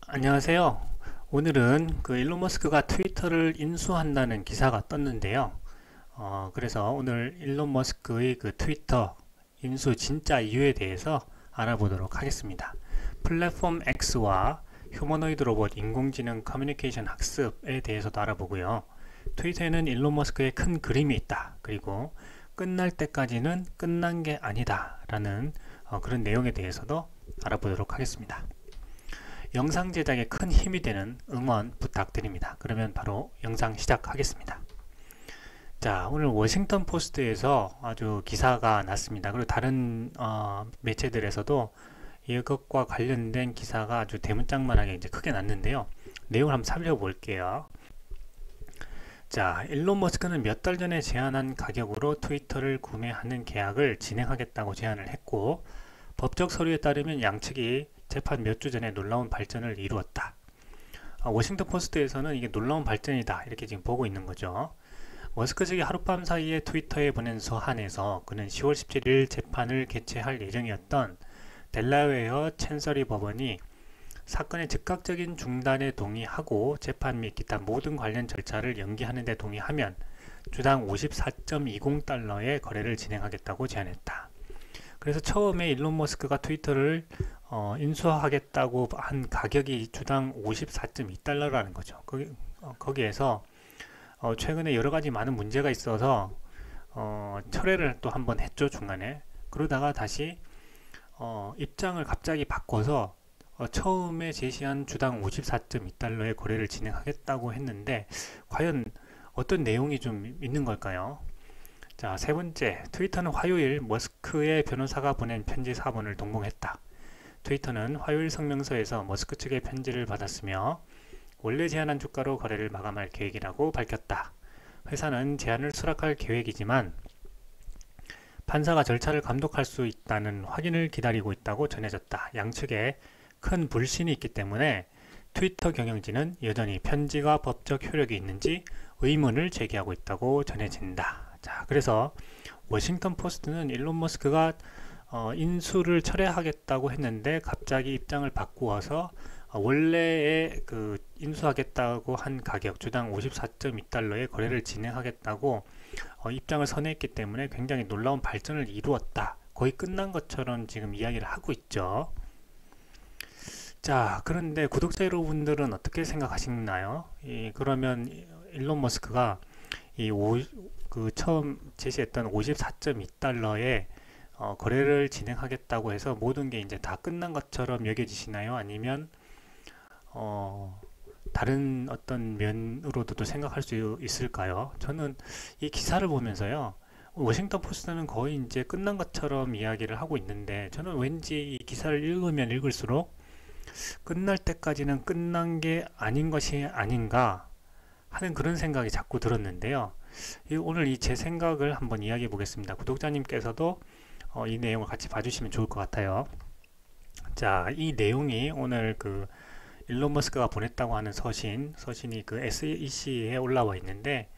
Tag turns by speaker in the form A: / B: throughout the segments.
A: 안녕하세요. 오늘은 그 일론 머스크가 트위터를 인수한다는 기사가 떴는데요. 그래서 오늘 일론 머스크의 그 트위터 인수 진짜 이유에 대해서 알아보도록 하겠습니다. 플랫폼 X와 휴머노이드 로봇 인공지능 커뮤니케이션 학습에 대해서도 알아보고요. 트위터에는 일론 머스크의 큰 그림이 있다. 그리고 끝날 때까지는 끝난 게 아니다. 라는 그런 내용에 대해서도 알아보도록 하겠습니다. 영상 제작에 큰 힘이 되는 응원 부탁드립니다. 그러면 바로 영상 시작하겠습니다. 자, 오늘 워싱턴 포스트에서 아주 기사가 났습니다. 그리고 다른 매체들에서도 이것과 관련된 기사가 아주 대문짝만하게 이제 크게 났는데요. 내용을 한번 살펴볼게요. 자, 일론 머스크는 몇 달 전에 제안한 가격으로 트위터를 구매하는 계약을 진행하겠다고 제안을 했고, 법적 서류에 따르면 양측이 재판 몇 주 전에 놀라운 발전을 이루었다. 워싱턴 포스트에서는 이게 놀라운 발전이다 이렇게 지금 보고 있는 거죠. 머스크 측이 하룻밤 사이에 트위터에 보낸 서한에서 그는 10월 17일 재판을 개최할 예정이었던 델라웨어 찬서리 법원이 사건의 즉각적인 중단에 동의하고 재판 및 기타 모든 관련 절차를 연기하는 데 동의하면 주당 54.20달러의 거래를 진행하겠다고 제안했다. 그래서 처음에 일론 머스크가 트위터를 인수하겠다고 한 가격이 주당 54.2달러라는 거죠. 거기에서 최근에 여러 가지 많은 문제가 있어서 철회를 또 한번 했죠, 중간에. 그러다가 다시 입장을 갑자기 바꿔서 처음에 제시한 주당 54.2달러의 거래를 진행하겠다고 했는데 과연 어떤 내용이 좀 있는 걸까요? 자, 세 번째, 트위터는 화요일 머스크의 변호사가 보낸 편지 4번을 동봉했다. 트위터는 화요일 성명서에서 머스크 측의 편지를 받았으며 원래 제안한 주가로 거래를 마감할 계획이라고 밝혔다. 회사는 제안을 수락할 계획이지만 판사가 절차를 감독할 수 있다는 확인을 기다리고 있다고 전해졌다. 양측에 큰 불신이 있기 때문에 트위터 경영진은 여전히 편지가 법적 효력이 있는지 의문을 제기하고 있다고 전해진다. 자, 그래서 워싱턴 포스트는 일론 머스크가 인수를 철회하겠다고 했는데 갑자기 입장을 바꾸어서 원래의 그 인수하겠다고 한 가격 주당 54.2달러의 거래를 진행하겠다고 입장을 선회했기 때문에 굉장히 놀라운 발전을 이루었다. 거의 끝난 것처럼 지금 이야기를 하고 있죠. 자, 그런데 구독자 여러분들은 어떻게 생각하시나요? 그러면 일론 머스크가 그 처음 제시했던 54.2달러에 거래를 진행하겠다고 해서 모든 게 이제 다 끝난 것처럼 여겨지시나요? 아니면 다른 어떤 면으로도 생각할 수 있을까요? 저는 이 기사를 보면서요, 워싱턴 포스트는 거의 이제 끝난 것처럼 이야기를 하고 있는데 저는 왠지 이 기사를 읽으면 읽을수록 끝날 때까지는 끝난 게 아닌 것이 아닌가 하는 그런 생각이 자꾸 들었는데요. 오늘 이 제 생각을 한번 이야기해 보겠습니다. 구독자님께서도 이 내용을 같이 봐주시면 좋을 것 같아요. 자, 이 내용이 오늘 그 일론 머스크가 보냈다고 하는 서신이 그 SEC에 올라와 있는데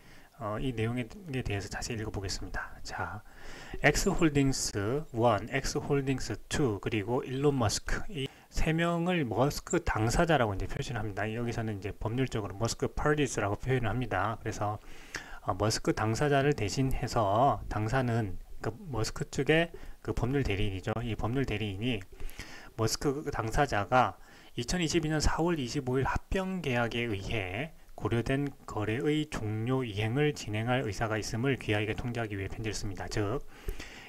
A: 이 내용에 대해서 자세히 읽어보겠습니다. 자, X홀딩스 1, X홀딩스 2, 그리고 일론 머스크 이 세 명을 머스크 당사자라고 이제 표시를 합니다. 여기서는 이제 법률적으로 머스크 파티스라고 표현을 합니다. 그래서 머스크 당사자를 대신해서 당사는 그 머스크 측의 그 법률 대리인이죠. 이 법률 대리인이 머스크 당사자가 2022년 4월 25일 합병 계약에 의해 고려된 거래의 종료 이행을 진행할 의사가 있음을 귀하게 통지하기 위해 편지를 씁니다. 즉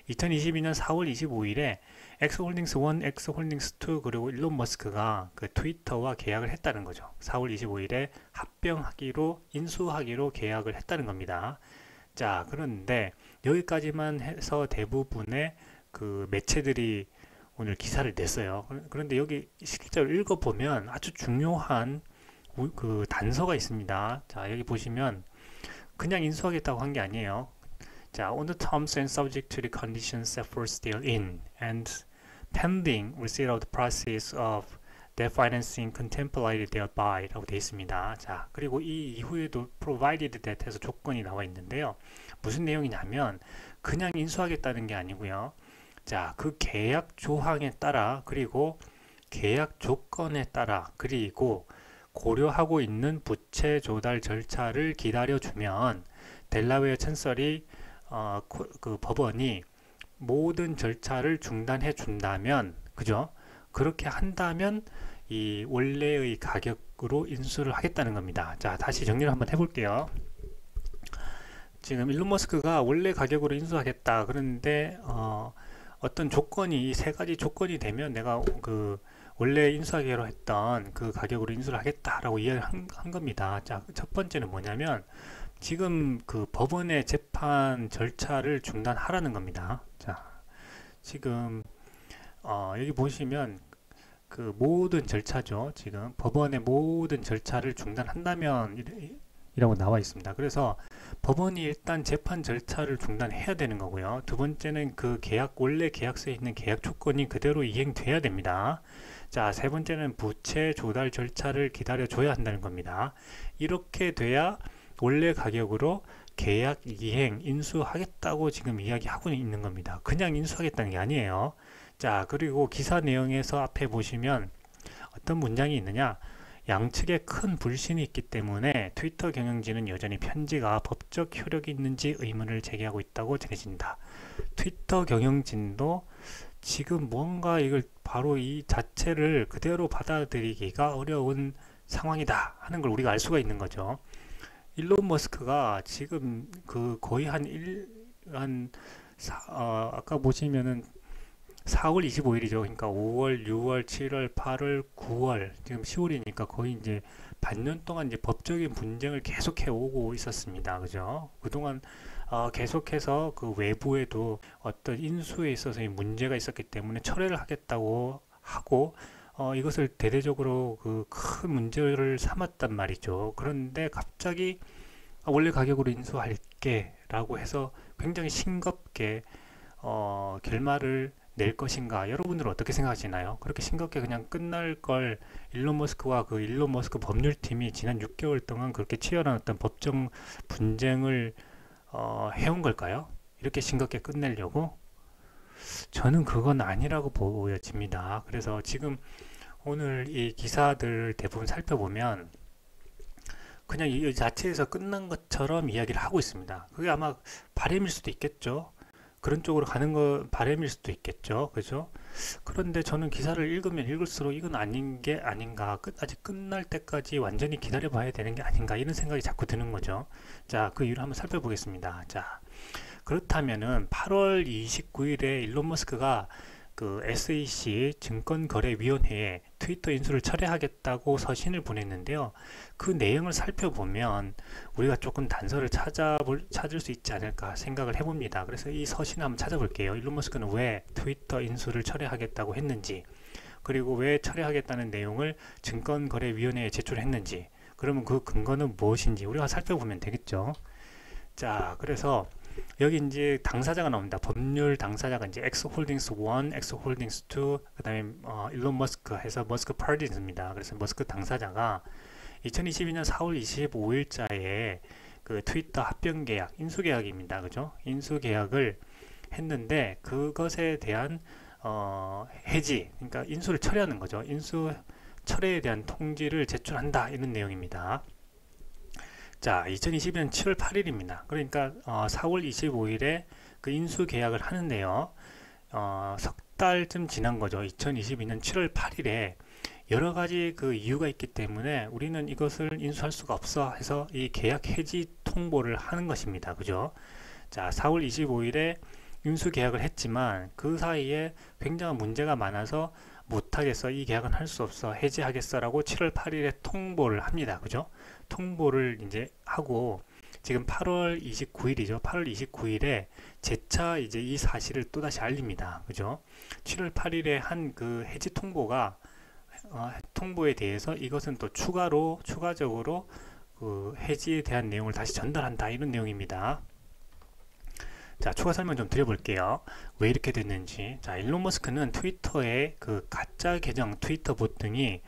A: 2022년 4월 25일에 엑스홀딩스 1, 엑스홀딩스 2 그리고 일론 머스크가 그 트위터와 계약을 했다는 거죠. 4월 25일에 합병하기로 인수하기로 계약을 했다는 겁니다. 자, 그런데 여기까지만 해서 대부분의 그 매체들이 오늘 기사를 냈어요. 그런데 여기 실제로 읽어보면 아주 중요한 그 단서가 있습니다. 자, 여기 보시면 그냥 인수하겠다고 한 게 아니에요. 자, on the terms and subject to the conditions set forth still in and pending receipt of the process of debt financing contemplated thereby 라고 되어 있습니다. 자, 그리고 이 이후에도 provided that 해서 조건이 나와 있는데요. 무슨 내용이냐면 그냥 인수하겠다는 게 아니고요. 자, 그 계약 조항에 따라 그리고 계약 조건에 따라 그리고 고려하고 있는 부채 조달 절차를 기다려주면 델라웨어 찬설이 그 법원이 모든 절차를 중단해 준다면, 그죠? 그렇게 한다면 이 원래의 가격으로 인수를 하겠다는 겁니다. 자, 다시 정리를 한번 해볼게요. 지금 일론 머스크가 원래 가격으로 인수하겠다. 그런데 어떤 조건이, 이 세 가지 조건이 되면 내가 그 원래 인수하기로 했던 그 가격으로 인수를 하겠다라고 이야기를 한 겁니다. 자, 첫 번째는 뭐냐면 지금 그 법원의 재판 절차를 중단하라는 겁니다. 자, 지금 여기 보시면 그 모든 절차죠. 지금 법원의 모든 절차를 중단한다면 이라고 나와 있습니다. 그래서 법원이 일단 재판 절차를 중단해야 되는 거고요. 두 번째는 그 원래 계약서에 있는 계약 조건이 그대로 이행돼야 됩니다. 자, 세 번째는 부채 조달 절차를 기다려줘야 한다는 겁니다. 이렇게 돼야 원래 가격으로 계약 이행, 인수하겠다고 지금 이야기하고 있는 겁니다. 그냥 인수하겠다는 게 아니에요. 자, 그리고 기사 내용에서 앞에 보시면 어떤 문장이 있느냐? 양측에 큰 불신이 있기 때문에 트위터 경영진은 여전히 편지가 법적 효력이 있는지 의문을 제기하고 있다고 전해진다. 트위터 경영진도 지금 뭔가 이걸 바로 이 자체를 그대로 받아들이기가 어려운 상황이다 하는 걸 우리가 알 수가 있는 거죠. 일론 머스크가 지금 그 거의 아까 보시면은 4월 25일이죠. 그러니까 5월, 6월, 7월, 8월, 9월, 지금 10월이니까 거의 이제 반년 동안 이제 법적인 분쟁을 계속해 오고 있었습니다. 그죠? 그동안 계속해서 그 외부에도 어떤 인수에 있어서 문제가 있었기 때문에 철회를 하겠다고 하고 이것을 대대적으로 그 큰 문제를 삼았단 말이죠. 그런데 갑자기 원래 가격으로 인수할게 라고 해서 굉장히 싱겁게 결말을 낼 것인가? 여러분들은 어떻게 생각하시나요? 그렇게 싱겁게 그냥 끝날 걸 일론 머스크와 그 일론 머스크 법률팀이 지난 6개월 동안 그렇게 치열한 어떤 법정 분쟁을 해온 걸까요? 이렇게 싱겁게 끝내려고? 저는 그건 아니라고 보여집니다. 그래서 지금 오늘 이 기사들 대부분 살펴보면 그냥 이 자체에서 끝난 것처럼 이야기를 하고 있습니다. 그게 아마 바람일 수도 있겠죠. 그런 쪽으로 가는 거 바람일 수도 있겠죠. 그죠? 그런데 저는 기사를 읽으면 읽을수록 이건 아닌 게 아닌가. 아직 끝날 때까지 완전히 기다려 봐야 되는 게 아닌가. 이런 생각이 자꾸 드는 거죠. 자, 그 이유를 한번 살펴보겠습니다. 자, 그렇다면은 8월 29일에 일론 머스크가 그 SEC 증권거래위원회에 트위터 인수를 철회하겠다고 서신을 보냈는데요. 그 내용을 살펴보면 우리가 조금 단서를 찾을 수 있지 않을까 생각을 해봅니다. 그래서 이 서신을 한번 찾아볼게요. 일론 머스크는 왜 트위터 인수를 철회하겠다고 했는지, 그리고 왜 철회하겠다는 내용을 증권거래위원회에 제출했는지, 그러면 그 근거는 무엇인지 우리가 살펴보면 되겠죠. 자, 그래서 여기 이제 당사자가 나옵니다. 법률 당사자가 이제 엑소홀딩스 1, 엑소홀딩스 2, 그 다음에 일론 머스크 해서 머스크 파티즈입니다. 그래서 머스크 당사자가 2022년 4월 25일자에 그 트위터 합병 계약, 인수 계약입니다. 그죠? 인수 계약을 했는데 그것에 대한 해지, 그러니까 인수를 철회하는 거죠. 인수 철회에 대한 통지를 제출한다, 이런 내용입니다. 자, 2022년 7월 8일입니다. 그러니까 4월 25일에 그 인수 계약을 하는데요. 석 달쯤 지난 거죠. 2022년 7월 8일에 여러 가지 그 이유가 있기 때문에 우리는 이것을 인수할 수가 없어 해서 이 계약 해지 통보를 하는 것입니다. 그죠? 자, 4월 25일에 인수 계약을 했지만 그 사이에 굉장한 문제가 많아서 못하겠어, 이 계약은 할 수 없어, 해지하겠어 라고 7월 8일에 통보를 합니다. 그죠? 통보를 이제 하고 지금 8월 29일이죠. 8월 29일에 재차 이제 이 사실을 또다시 알립니다. 그죠? 7월 8일에 한 그 해지 통보가 통보에 대해서 이것은 또 추가적으로 그 해지에 대한 내용을 다시 전달한다, 이런 내용입니다. 자, 추가 설명 좀 드려볼게요. 왜 이렇게 됐는지. 자, 일론 머스크는 트위터의 그 가짜 계정 트위터 봇 등이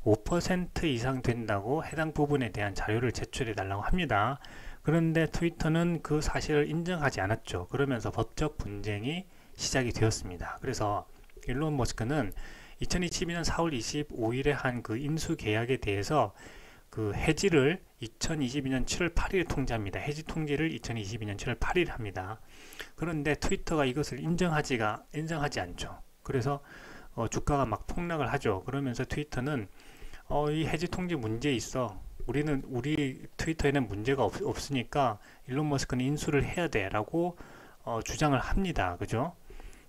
A: 5% 이상 된다고 해당 부분에 대한 자료를 제출해 달라고 합니다. 그런데 트위터는 그 사실을 인정하지 않았죠. 그러면서 법적 분쟁이 시작이 되었습니다. 그래서 일론 머스크는 2022년 4월 25일에 한 그 인수 계약에 대해서 그 해지를 2022년 7월 8일에 통지합니다. 해지 통지를 2022년 7월 8일에 합니다. 그런데 트위터가 이것을 인정하지 않죠. 그래서 주가가 막 폭락을 하죠. 그러면서 트위터는 이 해지 통지 문제 있어. 우리 트위터에는 문제가 없으니까 일론 머스크는 인수를 해야 돼라고 주장을 합니다. 그죠?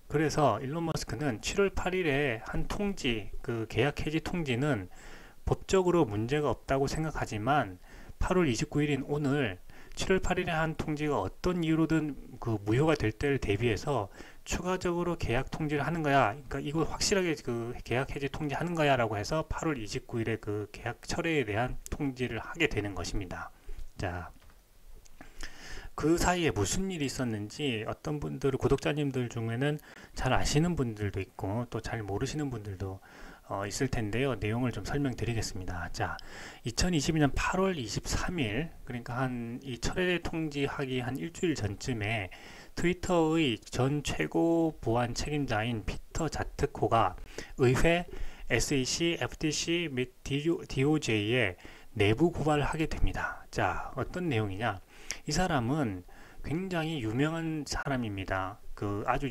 A: 그래서 일론 머스크는 7월 8일에 한 통지, 그 계약 해지 통지는 법적으로 문제가 없다고 생각하지만 8월 29일인 오늘 7월 8일에 한 통지가 어떤 이유로든 그 무효가 될 때를 대비해서 추가적으로 계약 통지를 하는 거야. 그러니까 이걸 확실하게 그 계약 해지 통지하는 거야 라고 해서 8월 29일에 그 계약 철회에 대한 통지를 하게 되는 것입니다. 자, 그 사이에 무슨 일이 있었는지 어떤 분들, 구독자님들 중에는 잘 아시는 분들도 있고 또 잘 모르시는 분들도 있을 텐데요. 내용을 좀 설명드리겠습니다. 자, 2022년 8월 23일, 그러니까 이 철회 통지하기 한 일주일 전쯤에 트위터의 전 최고 보안 책임자인 피터 자트코가 의회, SEC, FTC 및 DOJ에 내부 고발을 하게 됩니다. 자, 어떤 내용이냐? 이 사람은 굉장히 유명한 사람입니다. 그 아주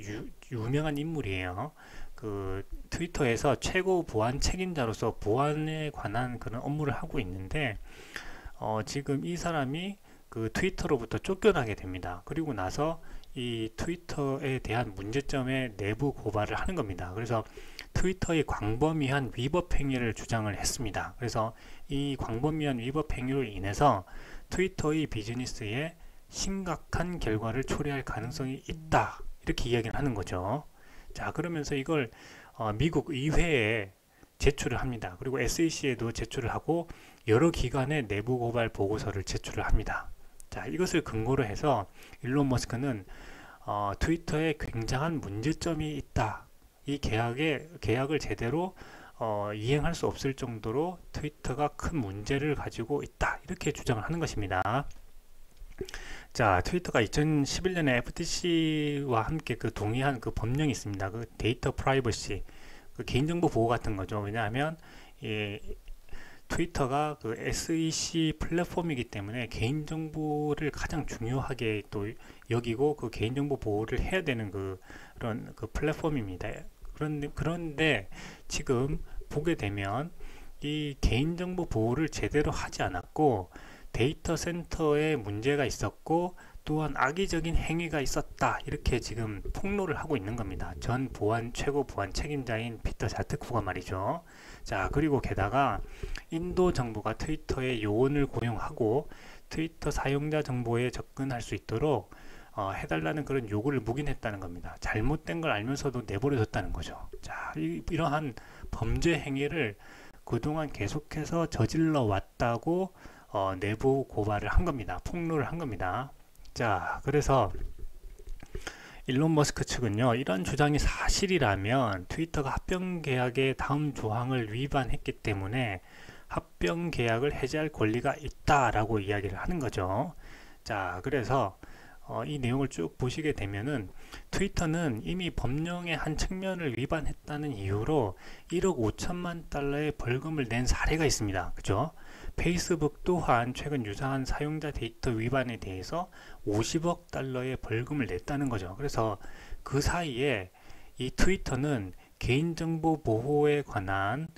A: 유명한 인물이에요. 그 트위터에서 최고 보안 책임자로서 보안에 관한 그런 업무를 하고 있는데 지금 이 사람이 그 트위터로부터 쫓겨나게 됩니다. 그리고 나서 이 트위터에 대한 문제점에 내부 고발을 하는 겁니다. 그래서 트위터의 광범위한 위법 행위를 주장을 했습니다. 그래서 이 광범위한 위법 행위로 인해서 트위터의 비즈니스에 심각한 결과를 초래할 가능성이 있다, 이렇게 이야기를 하는 거죠. 자, 그러면서 이걸 미국 의회에 제출을 합니다. 그리고 SEC에도 제출을 하고 여러 기관에 내부 고발 보고서를 제출을 합니다. 자, 이것을 근거로 해서 일론 머스크는 트위터에 굉장한 문제점이 있다, 이 계약을 제대로 이행할 수 없을 정도로 트위터가 큰 문제를 가지고 있다, 이렇게 주장을 하는 것입니다. 자, 트위터가 2011년에 FTC와 함께 그 동의한 그 법령이 있습니다. 그 데이터 프라이버시, 그 개인정보 보호 같은 거죠. 왜냐하면 트위터가 그 SEC 플랫폼이기 때문에 개인정보를 가장 중요하게 또 여기고 그 개인정보 보호를 해야 되는 그런 그 플랫폼입니다. 그런데 지금 보게 되면 이 개인정보 보호를 제대로 하지 않았고 데이터 센터에 문제가 있었고 또한 악의적인 행위가 있었다, 이렇게 지금 폭로를 하고 있는 겁니다. 전 최고 보안 책임자인 피터 자트코가 말이죠. 자, 그리고 게다가 인도 정부가 트위터의 요원을 고용하고 트위터 사용자 정보에 접근할 수 있도록 해달라는 그런 요구를 묵인했다는 겁니다. 잘못된 걸 알면서도 내버려뒀다는 거죠. 자, 이러한 범죄 행위를 그동안 계속해서 저질러 왔다고 내부 고발을 한 겁니다. 폭로를 한 겁니다. 자, 그래서 일론 머스크 측은요, 이런 주장이 사실이라면 트위터가 합병 계약의 다음 조항을 위반했기 때문에 합병 계약을 해지할 권리가 있다라고 이야기를 하는 거죠. 자, 그래서 이 내용을 쭉 보시게 되면은 트위터는 이미 법령의 한 측면을 위반했다는 이유로 1억 5천만 달러의 벌금을 낸 사례가 있습니다. 그죠? 페이스북 또한 최근 유사한 사용자 데이터 위반에 대해서 50억 달러의 벌금을 냈다는 거죠. 그래서 그 사이에 이 트위터는 개인정보 보호에 관한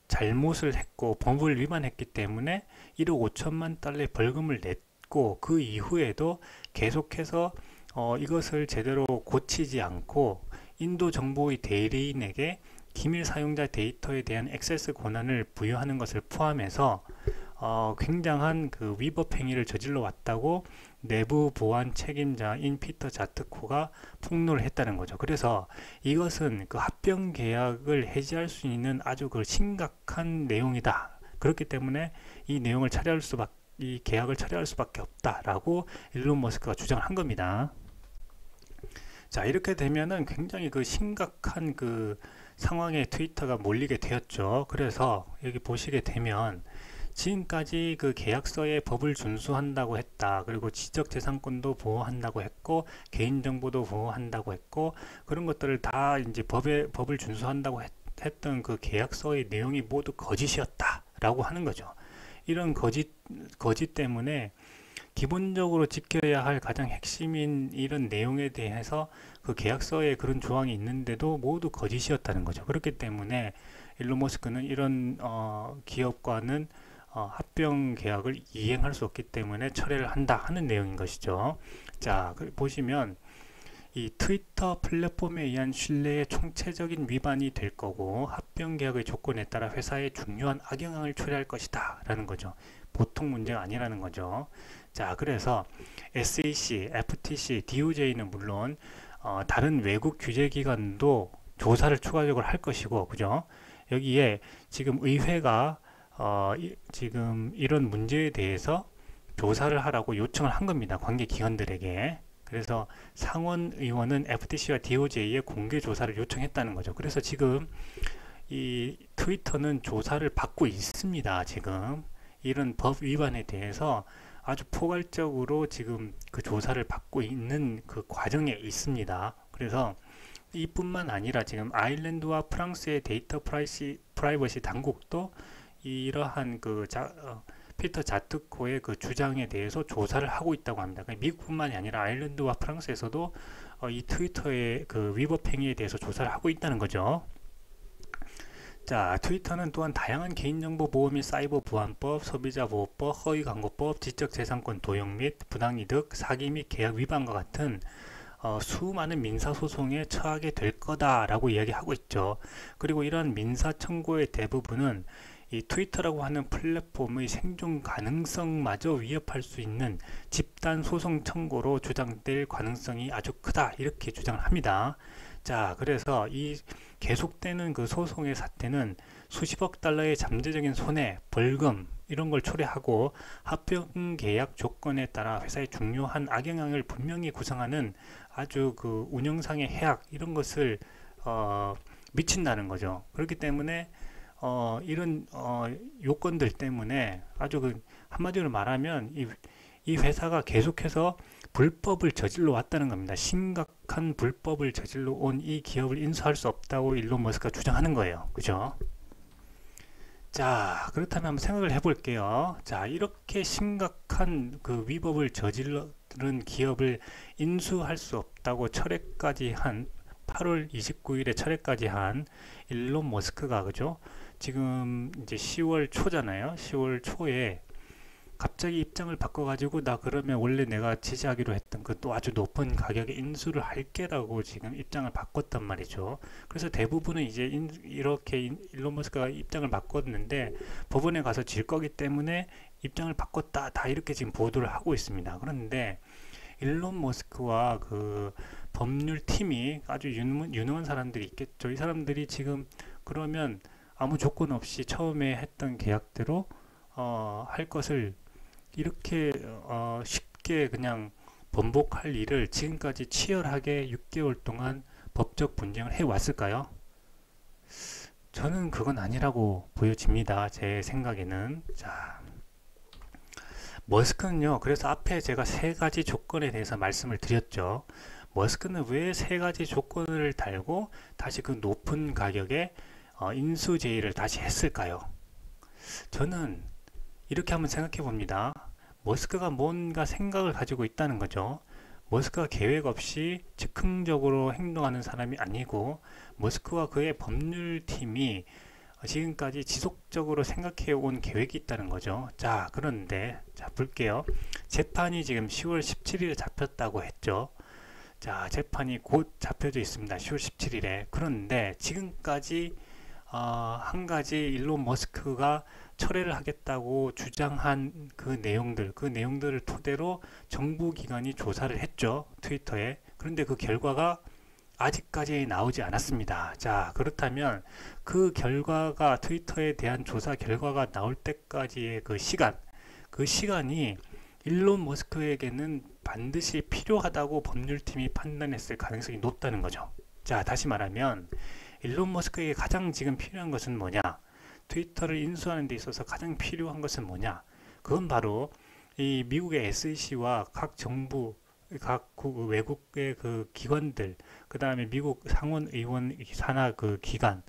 A: 잘못을 했고 법을 위반했기 때문에 1억 5천만 달러의 벌금을 냈고 그 이후에도 계속해서 이것을 제대로 고치지 않고 인도 정보의 대리인에게 기밀 사용자 데이터에 대한 액세스 권한을 부여하는 것을 포함해서 굉장한 그 위법 행위를 저질러 왔다고 내부 보안 책임자인 피터 자트코가 폭로를 했다는 거죠. 그래서 이것은 그 합병 계약을 해지할 수 있는 아주 그 심각한 내용이다. 그렇기 때문에 이 내용을 이 계약을 철회할 수밖에 없다라고 일론 머스크가 주장을 한 겁니다. 자, 이렇게 되면은 굉장히 그 심각한 그 상황에 트위터가 몰리게 되었죠. 그래서 여기 보시게 되면 지금까지 그 계약서에 법을 준수한다고 했다. 그리고 지적재산권도 보호한다고 했고, 개인정보도 보호한다고 했고, 그런 것들을 다 이제 법을 준수한다고 했던 그 계약서의 내용이 모두 거짓이었다. 라고 하는 거죠. 이런 거짓 때문에 기본적으로 지켜야 할 가장 핵심인 이런 내용에 대해서 그 계약서에 그런 조항이 있는데도 모두 거짓이었다는 거죠. 그렇기 때문에 일론 머스크는 이런 기업과는 합병 계약을 이행할 수 없기 때문에 철회를 한다 하는 내용인 것이죠. 자, 보시면 이 트위터 플랫폼에 의한 신뢰의 총체적인 위반이 될 거고, 합병 계약의 조건에 따라 회사의 중요한 악영향을 초래할 것이다 라는 거죠. 보통 문제가 아니라는 거죠. 자, 그래서 SEC, FTC, DOJ는 물론 다른 외국 규제기관도 조사를 추가적으로 할 것이고, 그죠? 여기에 지금 의회가 지금 이런 문제에 대해서 조사를 하라고 요청을 한 겁니다. 관계기관들에게. 그래서 상원 의원은 FTC와 DOJ에 공개 조사를 요청했다는 거죠. 그래서 지금 이 트위터는 조사를 받고 있습니다. 지금 이런 법 위반에 대해서 아주 포괄적으로 지금 그 조사를 받고 있는 그 과정에 있습니다. 그래서 이뿐만 아니라 지금 아일랜드와 프랑스의 데이터 프라이버시 당국도 이러한 그 피터 자트코의 그 주장에 대해서 조사를 하고 있다고 합니다. 그러니까 미국뿐만이 아니라 아일랜드와 프랑스에서도 이 트위터의 그 위법 행위에 대해서 조사를 하고 있다는 거죠. 자, 트위터는 또한 다양한 개인정보 보호 및 사이버 보안법, 소비자 보호법, 허위 광고법, 지적재산권 도용 및 부당이득, 사기 및 계약 위반과 같은 수많은 민사소송에 처하게 될 거다라고 이야기하고 있죠. 그리고 이러한 민사 청구의 대부분은 이 트위터라고 하는 플랫폼의 생존 가능성마저 위협할 수 있는 집단 소송 청구로 주장될 가능성이 아주 크다, 이렇게 주장을 합니다. 자, 그래서 이 계속되는 그 소송의 사태는 수십억 달러의 잠재적인 손해, 벌금 이런 걸 초래하고 합병 계약 조건에 따라 회사의 중요한 악영향을 분명히 구성하는 아주 그 운영상의 해악, 이런 것을 미친다는 거죠. 그렇기 때문에 이런 요건들 때문에 아주 그 한마디로 말하면 이 회사가 계속해서 불법을 저질러 왔다는 겁니다. 심각한 불법을 저질러 온 이 기업을 인수할 수 없다고 일론 머스크가 주장하는 거예요. 그죠? 자, 그렇다면 한번 생각을 해볼게요. 자, 이렇게 심각한 그 위법을 저지른 기업을 인수할 수 없다고 철회까지 한 8월 29일에 철회까지 한 일론 머스크가, 그죠? 지금 이제 10월 초잖아요. 10월 초에 갑자기 입장을 바꿔가지고 나 그러면 원래 내가 지지하기로 했던 그 또 아주 높은 가격에 인수를 할게라고 지금 입장을 바꿨단 말이죠. 그래서 대부분은 이제 이렇게 일론 머스크가 입장을 바꿨는데 법원에 가서 질 거기 때문에 입장을 바꿨다, 다 이렇게 지금 보도를 하고 있습니다. 그런데 일론 머스크와 그 법률팀이 아주 유능한 사람들이 있겠죠. 이 사람들이 지금 그러면 아무 조건 없이 처음에 했던 계약대로 할 것을 이렇게 쉽게 그냥 번복할 일을 지금까지 치열하게 6개월 동안 법적 분쟁을 해왔을까요? 저는 그건 아니라고 보여집니다. 제 생각에는. 자, 머스크는요, 그래서 앞에 제가 세 가지 조건에 대해서 말씀을 드렸죠. 머스크는 왜 세 가지 조건을 달고 다시 그 높은 가격에 인수 제의를 다시 했을까요? 저는 이렇게 한번 생각해 봅니다. 머스크가 뭔가 생각을 가지고 있다는 거죠. 머스크가 계획 없이 즉흥적으로 행동하는 사람이 아니고 머스크와 그의 법률팀이 지금까지 지속적으로 생각해 온 계획이 있다는 거죠. 자, 그런데 자, 볼게요. 재판이 지금 10월 17일에 잡혔다고 했죠. 자, 재판이 곧 잡혀져 있습니다. 10월 17일에. 그런데 지금까지 한 가지 일론 머스크가 철회를 하겠다고 주장한 그 내용들을 토대로 정부기관이 조사를 했죠. 트위터에. 그런데 그 결과가 아직까지 나오지 않았습니다. 자, 그렇다면 그 결과가, 트위터에 대한 조사 결과가 나올 때까지의 그 시간이 일론 머스크에게는 반드시 필요하다고 법률팀이 판단했을 가능성이 높다는 거죠. 자, 다시 말하면 일론 머스크에게 가장 지금 필요한 것은 뭐냐? 트위터를 인수하는 데 있어서 가장 필요한 것은 뭐냐? 그건 바로 이 미국의 SEC와 각 정부, 각 외국의 그 기관들, 그 다음에 미국 상원의원 산하 그 기관,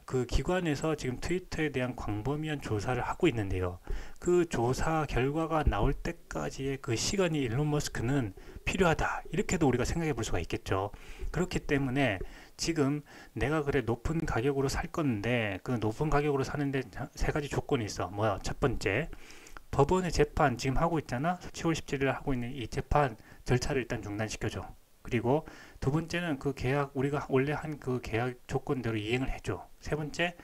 A: 그 기관에서 지금 트위터에 대한 광범위한 조사를 하고 있는데요. 그 조사 결과가 나올 때까지의 그 시간이 일론 머스크는 필요하다. 이렇게도 우리가 생각해 볼 수가 있겠죠. 그렇기 때문에 지금 내가 그래 높은 가격으로 살 건데 그 높은 가격으로 사는데 세 가지 조건이 있어. 뭐야? 첫 번째, 법원의 재판 지금 하고 있잖아. 10월 17일 하고 있는 이 재판 절차를 일단 중단시켜줘. 그리고 두 번째는 그 계약 우리가 원래 한 그 계약 조건대로 이행을 해줘. 세 번째,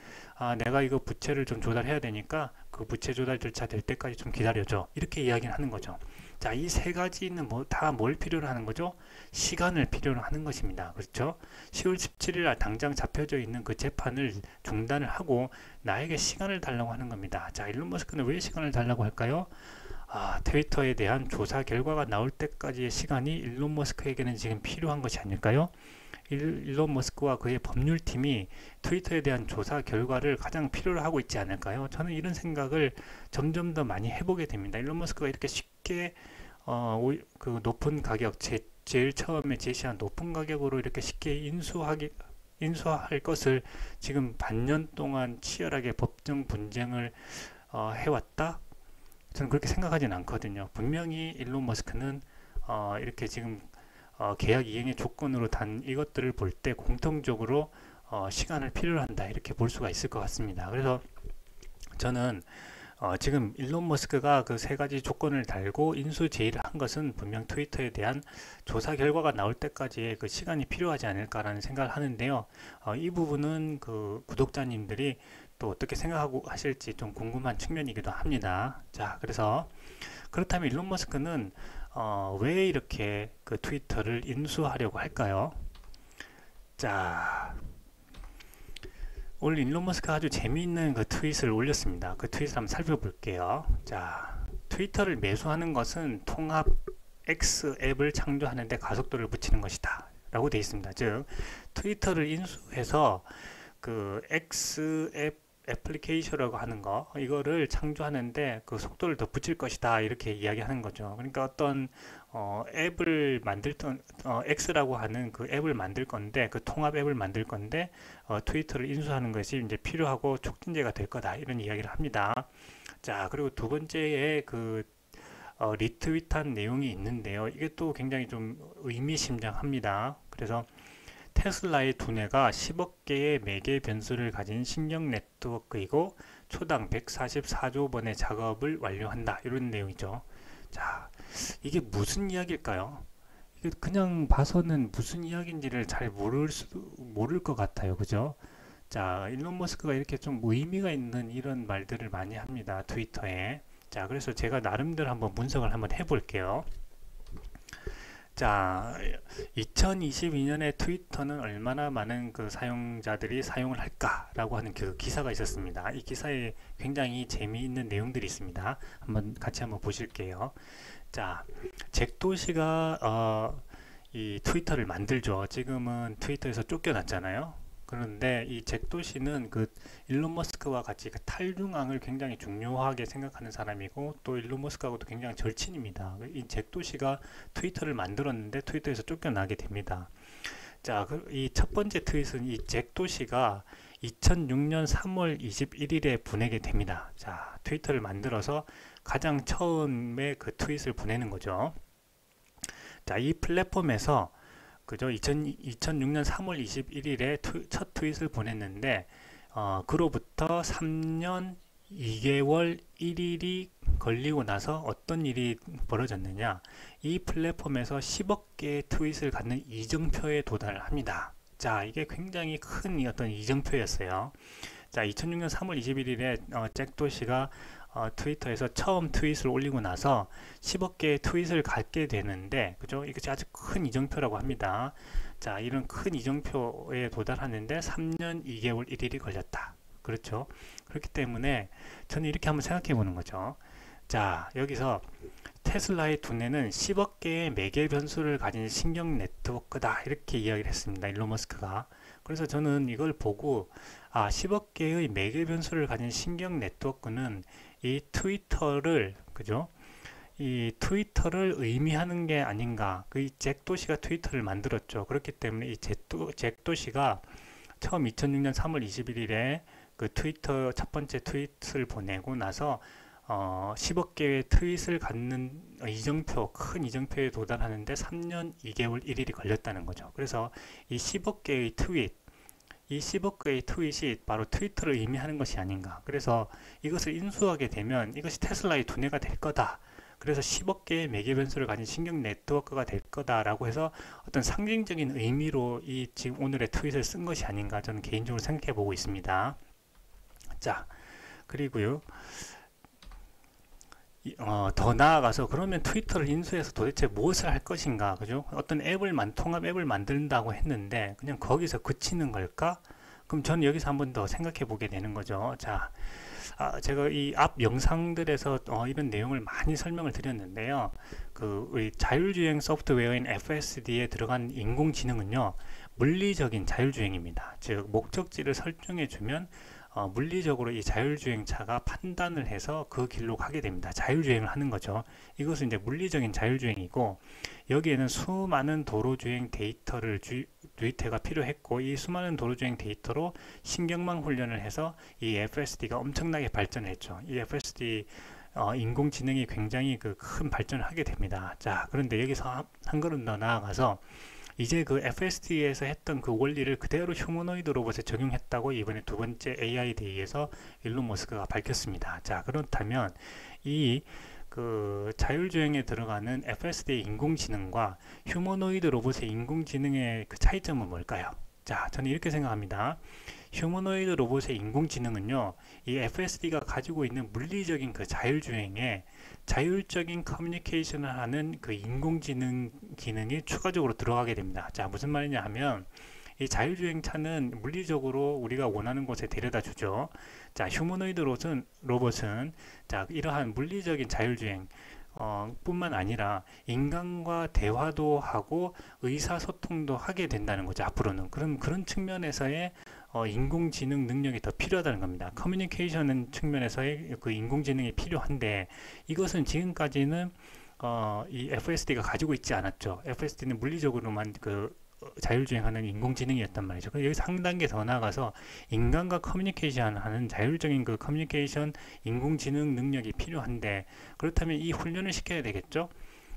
A: 내가 이거 부채를 좀 조달해야 되니까 그 부채 조달 절차 될 때까지 좀 기다려줘. 이렇게 이야기를 하는 거죠. 자, 이 세 가지는 뭐 다 뭘 필요로 하는 거죠? 시간을 필요로 하는 것입니다. 그렇죠? 10월 17일 날 당장 잡혀져 있는 그 재판을 중단을 하고 나에게 시간을 달라고 하는 겁니다. 자, 일론 머스크는 왜 시간을 달라고 할까요? 트위터에 대한 조사 결과가 나올 때까지의 시간이 일론 머스크에게는 지금 필요한 것이 아닐까요? 일론 머스크와 그의 법률팀이 트위터에 대한 조사 결과를 가장 필요로 하고 있지 않을까요? 저는 이런 생각을 점점 더 많이 해보게 됩니다. 일론 머스크가 이렇게 쉽게 그 높은 가격, 제일 처음에 제시한 높은 가격으로 이렇게 쉽게 인수할 것을 지금 반년 동안 치열하게 법정 분쟁을 해왔다? 저는 그렇게 생각하진 않거든요. 분명히 일론 머스크는 이렇게 지금 계약 이행의 조건으로 단 이것들을 볼 때 공통적으로 시간을 필요로 한다 이렇게 볼 수가 있을 것 같습니다. 그래서 저는 지금 일론 머스크가 그 세 가지 조건을 달고 인수 제의를 한 것은 분명 트위터에 대한 조사 결과가 나올 때까지의 그 시간이 필요하지 않을까라는 생각을 하는데요. 이 부분은 그 구독자님들이 또 어떻게 생각하고 하실지 좀 궁금한 측면이기도 합니다. 자, 그래서 그렇다면 일론 머스크는 왜 이렇게 그 트위터를 인수하려고 할까요? 자, 오늘 일론 머스크가 아주 재미있는 그 트윗을 올렸습니다. 그 트윗을 한번 살펴볼게요. 자, 트위터를 매수하는 것은 통합 X 앱을 창조하는데 가속도를 붙이는 것이다 라고 되어 있습니다. 즉, 트위터를 인수해서 그 X 앱 애플리케이션이라고 하는 거 이거를 창조하는데 그 속도를 더 붙일 것이다 이렇게 이야기하는 거죠. 그러니까 어떤 앱을 만들던 X라고 하는 그 앱을 만들 건데 그 통합 앱을 만들 건데 트위터를 인수하는 것이 이제 필요하고 촉진제가 될 거다 이런 이야기를 합니다. 자, 그리고 두 번째에 그 리트윗한 내용이 있는데요. 이게 또 굉장히 좀 의미심장합니다. 그래서 테슬라의 두뇌가 10억 개의 매개 변수를 가진 신경 네트워크이고 초당 144조 번의 작업을 완료한다. 이런 내용이죠. 자, 이게 무슨 이야기일까요? 이게 그냥 봐서는 무슨 이야기인지를 잘 모를 것 같아요. 그죠? 자, 일론 머스크가 이렇게 좀 의미가 있는 이런 말들을 많이 합니다. 트위터에. 자, 그래서 제가 나름대로 한번 분석을 한번 해볼게요. 자, 2022년에 트위터는 얼마나 많은 그 사용자들이 사용을 할까라고 하는 그 기사가 있었습니다. 이 기사에 굉장히 재미있는 내용들이 있습니다. 같이 한번 보실게요. 자, 잭 도시가 이 트위터를 만들죠. 지금은 트위터에서 쫓겨났잖아요. 그런데 이 잭 도시는 그 일론 머스크와 같이 그 탈중앙을 굉장히 중요하게 생각하는 사람이고 또 일론 머스크하고도 굉장히 절친입니다. 이 잭 도시가 트위터를 만들었는데 트위터에서 쫓겨나게 됩니다. 자, 이 첫 번째 트윗은 이 잭 도시가 2006년 3월 21일에 보내게 됩니다. 자, 트위터를 만들어서 가장 처음에 그 트윗을 보내는 거죠. 자, 이 플랫폼에서 그죠? 2006년 3월 21일에 첫 트윗을 보냈는데 그로부터 3년 2개월 1일이 걸리고 나서 어떤 일이 벌어졌느냐, 이 플랫폼에서 10억 개의 트윗을 갖는 이정표에 도달합니다. 자, 이게 굉장히 큰 어떤 이정표였어요. 자, 2006년 3월 21일에 잭 도시가 트위터에서 처음 트윗을 올리고 나서 10억 개의 트윗을 갖게 되는데, 그죠? 이것이 아주 큰 이정표라고 합니다. 자, 이런 큰 이정표에 도달하는데 3년 2개월 1일이 걸렸다. 그렇죠? 그렇기 때문에 저는 이렇게 한번 생각해 보는 거죠. 자, 여기서 테슬라의 두뇌는 10억 개의 매개 변수를 가진 신경 네트워크다. 이렇게 이야기를 했습니다. 일론 머스크가. 그래서 저는 이걸 보고 10억 개의 매개 변수를 가진 신경 네트워크는 이 트위터를 그죠? 이 트위터를 의미하는 게 아닌가. 그 잭 도시가 트위터를 만들었죠. 그렇기 때문에 이 잭 도시가 처음 2006년 3월 21일에 그 트위터 첫 번째 트윗을 보내고 나서 10억 개의 트윗을 갖는 이정표, 큰 이정표에 도달하는데 3년 2개월 1일이 걸렸다는 거죠. 그래서 이 10억 개의 트윗, 이 10억 개의 트윗이 바로 트위터를 의미하는 것이 아닌가. 그래서 이것을 인수하게 되면 이것이 테슬라의 두뇌가 될 거다. 그래서 10억 개의 매개 변수를 가진 신경 네트워크가 될 거다라고 해서 어떤 상징적인 의미로 이 지금 오늘의 트윗을 쓴 것이 아닌가 저는 개인적으로 생각해 보고 있습니다. 자, 그리고요. 더 나아가서 그러면 트위터를 인수해서 도대체 무엇을 할 것인가, 그죠? 어떤 통합 앱을 만든다고 했는데 그냥 거기서 그치는 걸까? 그럼 저는 여기서 한번 더 생각해 보게 되는 거죠. 자, 제가 이 앞 영상들에서 이런 내용을 많이 설명을 드렸는데요. 우리 자율주행 소프트웨어인 FSD에 들어간 인공지능은요, 물리적인 자율주행입니다. 즉, 목적지를 설정해 주면 물리적으로 이 자율주행차가 판단을 해서 그 길로 가게 됩니다. 자율주행을 하는 거죠. 이것은 이제 물리적인 자율주행이고, 여기에는 수많은 도로주행 데이터를 주입해가 필요했고, 이 수많은 도로주행 데이터로 신경망 훈련을 해서 이 FSD가 엄청나게 발전했죠. 이 FSD 인공지능이 굉장히 큰 발전을 하게 됩니다. 자, 그런데 여기서 한 걸음 더 나아가서 이제 그 FSD에서 했던 그 원리를 그대로 휴머노이드 로봇에 적용했다고 이번에 두 번째 AI 데이에서 일론 머스크가 밝혔습니다. 자, 그렇다면 이 자율주행에 들어가는 FSD 인공지능과 휴머노이드 로봇의 인공지능의 그 차이점은 뭘까요? 자, 저는 이렇게 생각합니다. 휴머노이드 로봇의 인공지능은요, 이 FSD가 가지고 있는 물리적인 그 자율주행에 자율적인 커뮤니케이션을 하는 그 인공지능 기능이 추가적으로 들어가게 됩니다. 자, 무슨 말이냐 하면 이 자율주행차는 물리적으로 우리가 원하는 곳에 데려다 주죠. 자, 휴머노이드 로봇은 자, 이러한 물리적인 자율주행 뿐만 아니라 인간과 대화도 하고 의사소통도 하게 된다는 거죠. 앞으로는 그런 측면에서의 인공지능 능력이 더 필요하다는 겁니다. 커뮤니케이션 측면에서의 그 인공지능이 필요한데 이것은 지금까지는 이 FSD가 가지고 있지 않았죠. FSD는 물리적으로만 자율주행하는 인공지능이었단 말이죠. 여기서 한 단계 더 나아가서 인간과 커뮤니케이션하는 자율적인 그 커뮤니케이션 인공지능 능력이 필요한데, 그렇다면 이 훈련을 시켜야 되겠죠.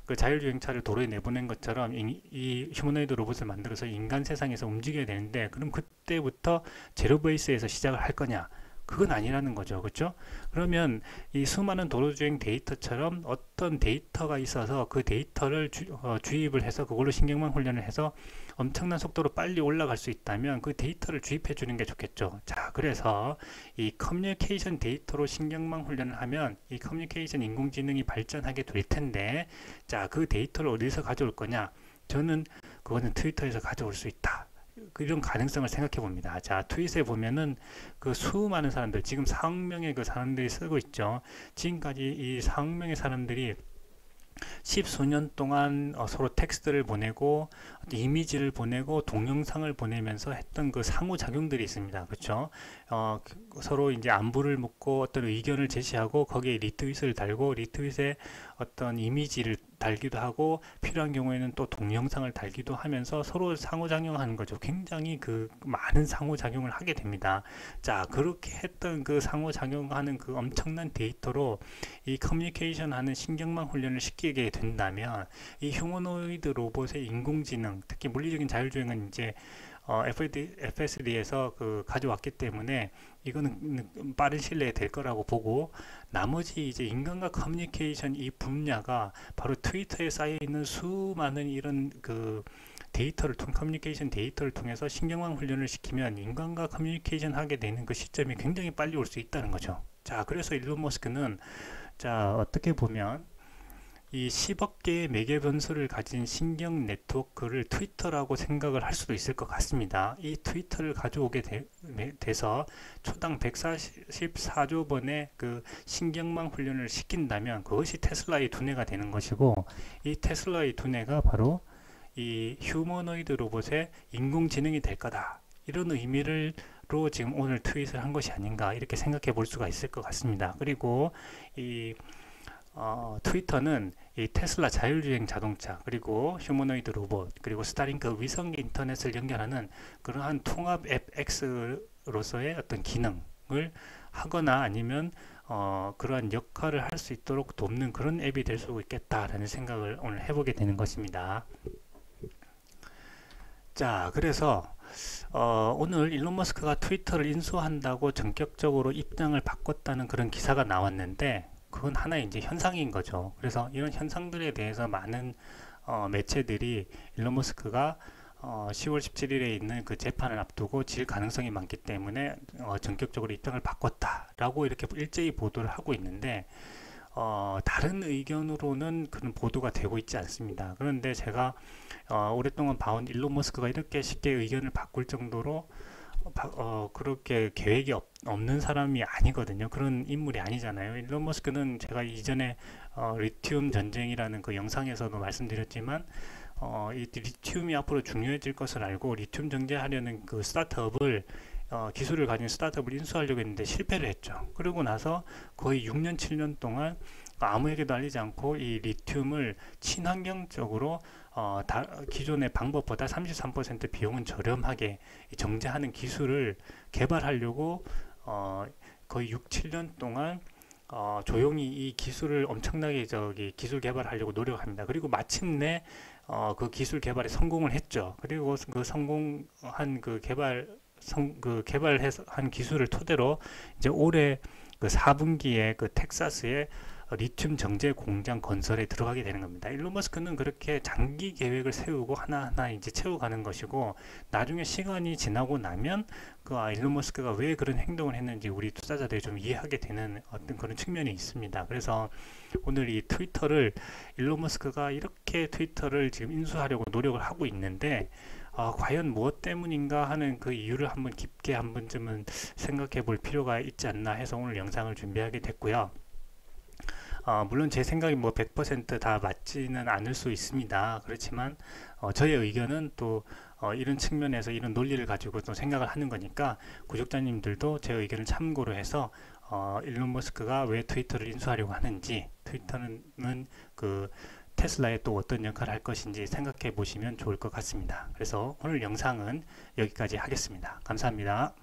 A: 그 자율주행차를 도로에 내보낸 것처럼 이 휴머노이드 로봇을 만들어서 인간 세상에서 움직여야 되는데, 그럼 그때부터 제로 베이스에서 시작을 할 거냐? 그건 아니라는 거죠. 그렇죠? 그러면 이 수많은 도로주행 데이터처럼 어떤 데이터가 있어서 그 데이터를 주입을 해서 그걸로 신경망 훈련을 해서 엄청난 속도로 빨리 올라갈 수 있다면 그 데이터를 주입해 주는 게 좋겠죠. 자, 그래서 이 커뮤니케이션 데이터로 신경망 훈련을 하면 이 커뮤니케이션 인공지능이 발전하게 될 텐데, 자, 그 데이터를 어디서 가져올 거냐? 저는 그거는 트위터에서 가져올 수 있다. 이런 가능성을 생각해 봅니다. 자, 트윗에 보면은 그 수많은 사람들, 지금 4억 명의 그 사람들이 쓰고 있죠. 지금까지 이 4억 명의 사람들이 10수년 동안 서로 텍스트를 보내고 이미지를 보내고 동영상을 보내면서 했던 그 상호작용들이 있습니다. 그렇죠? 서로 이제 안부를 묻고 어떤 의견을 제시하고 거기에 리트윗을 달고 리트윗에 어떤 이미지를 달기도 하고 필요한 경우에는 또 동영상을 달기도 하면서 서로 상호작용하는 거죠. 굉장히 많은 상호작용을 하게 됩니다. 자, 그렇게 했던 그 상호작용하는 그 엄청난 데이터로 이 커뮤니케이션 하는 신경망 훈련을 시키게 된다면 이 휴머노이드 로봇의 인공지능, 특히 물리적인 자율주행은 이제 FSD에서 가져왔기 때문에 이거는 빠른 시일 내에 될 거라고 보고, 나머지 이제 인간과 커뮤니케이션 이 분야가 바로 트위터에 쌓여 있는 수많은 이런 커뮤니케이션 데이터를 통해서 신경망 훈련을 시키면 인간과 커뮤니케이션 하게 되는 그 시점이 굉장히 빨리 올 수 있다는 거죠. 자, 그래서 일론 머스크는 자, 어떻게 보면 이 10억 개의 매개 변수를 가진 신경 네트워크를 트위터라고 생각을 할 수도 있을 것 같습니다. 이 트위터를 가져오게 돼서 초당 144조 번의 그 신경망 훈련을 시킨다면 그것이 테슬라의 두뇌가 되는 것이고, 이 테슬라의 두뇌가 바로 이 휴머노이드 로봇의 인공지능이 될 거다. 이런 의미로 지금 오늘 트윗을 한 것이 아닌가 이렇게 생각해 볼 수가 있을 것 같습니다. 그리고 이 트위터는 이 테슬라 자율주행 자동차, 그리고 휴머노이드 로봇, 그리고 스타링크 위성 인터넷을 연결하는 그러한 통합 앱 X로서의 어떤 기능을 하거나 아니면 그러한 역할을 할 수 있도록 돕는 그런 앱이 될 수 있겠다라는 생각을 오늘 해보게 되는 것입니다. 자, 그래서 오늘 일론 머스크가 트위터를 인수한다고 전격적으로 입장을 바꿨다는 그런 기사가 나왔는데, 그건 하나의 이제 현상인 거죠. 그래서 이런 현상들에 대해서 많은 매체들이 일론 머스크가 10월 17일에 있는 그 재판을 앞두고 질 가능성이 많기 때문에 전격적으로 입장을 바꿨다라고 이렇게 일제히 보도를 하고 있는데, 다른 의견으로는 그런 보도가 되고 있지 않습니다. 그런데 제가 오랫동안 봐온 일론 머스크가 이렇게 쉽게 의견을 바꿀 정도로 그렇게 계획이 없는 사람이 아니거든요. 그런 인물이 아니잖아요. 일론 머스크는 제가 이전에 리튬 전쟁이라는 그 영상에서도 말씀드렸지만, 이 리튬이 앞으로 중요해질 것을 알고 리튬 정제하려는 그 스타트업을 기술을 가진 스타트업을 인수하려고 했는데 실패를 했죠. 그러고 나서 거의 6년 7년 동안 아무에게도 알리지 않고 이 리튬을 친환경적으로 기존의 방법보다 33% 비용은 저렴하게 정제하는 기술을 개발하려고 거의 6, 7년 동안 조용히 이 기술을 엄청나게 기술 개발하려고 노력합니다. 그리고 마침내 그 기술 개발에 성공을 했죠. 그리고 그 성공한 개발해서 한 기술을 토대로 이제 올해 그 4분기에 그 텍사스에 리튬 정제 공장 건설에 들어가게 되는 겁니다. 일론 머스크는 그렇게 장기 계획을 세우고 하나하나 이제 채워가는 것이고, 나중에 시간이 지나고 나면 일론 머스크가 왜 그런 행동을 했는지 우리 투자자들이 좀 이해하게 되는 어떤 그런 측면이 있습니다. 그래서 오늘 이 트위터를 일론 머스크가 이렇게 트위터를 지금 인수하려고 노력을 하고 있는데, 과연 무엇 때문인가 하는 그 이유를 한번 깊게 한 번쯤은 생각해 볼 필요가 있지 않나 해서 오늘 영상을 준비하게 됐고요. 물론 제 생각이 뭐 100%다 맞지는 않을 수 있습니다. 그렇지만 저의 의견은 또 이런 측면에서 이런 논리를 가지고 또 생각을 하는 거니까, 구독자님들도 제 의견을 참고로 해서 일론 머스크가 왜 트위터를 인수하려고 하는지, 트위터는 그 테슬라에 또 어떤 역할을 할 것인지 생각해 보시면 좋을 것 같습니다. 그래서 오늘 영상은 여기까지 하겠습니다. 감사합니다.